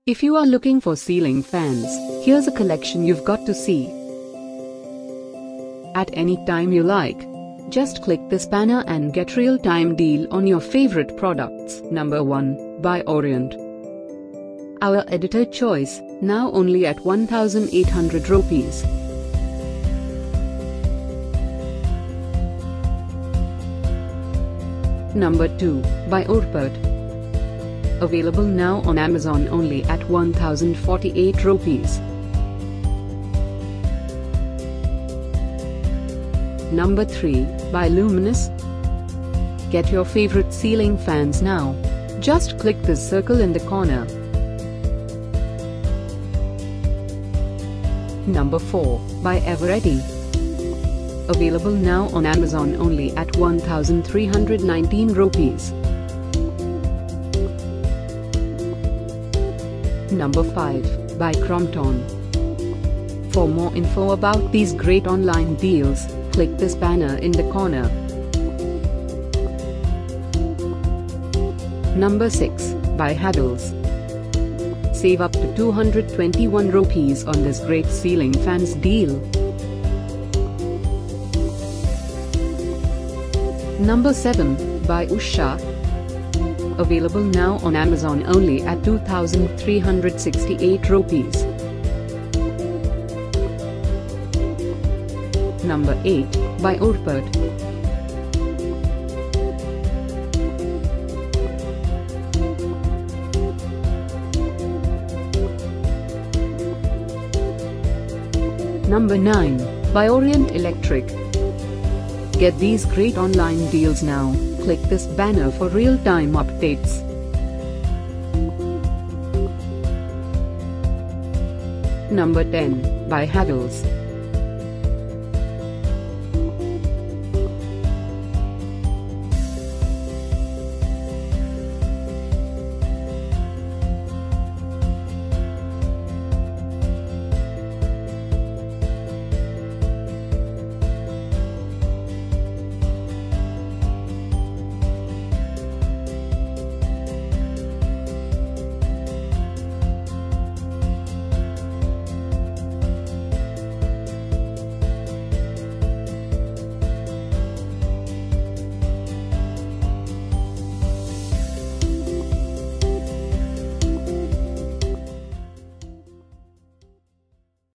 If you are looking for ceiling fans, here's a collection you've got to see. At any time you like, just click this banner and get real-time deal on your favorite products. Number 1, by Orient. Our editor choice, now only at 1,800 rupees. Number 2, by Orpat. Available now on Amazon only at 1,048 rupees. Number 3, by Luminous. Get your favorite ceiling fans now. Just click this circle in the corner. Number 4, by Eveready. Available now on Amazon only at 1,319 rupees. Number 5, by Crompton. For more info about these great online deals, click this banner in the corner. Number 6, by Havells. Save up to 221 rupees on this great ceiling fans deal. Number 7, by Usha. Available now on Amazon only at 2,368 rupees. Number 8, by Orpat. Number 9, by Orient Electric. Get these great online deals now. Click this banner for real-time updates. Number 10, by Havells.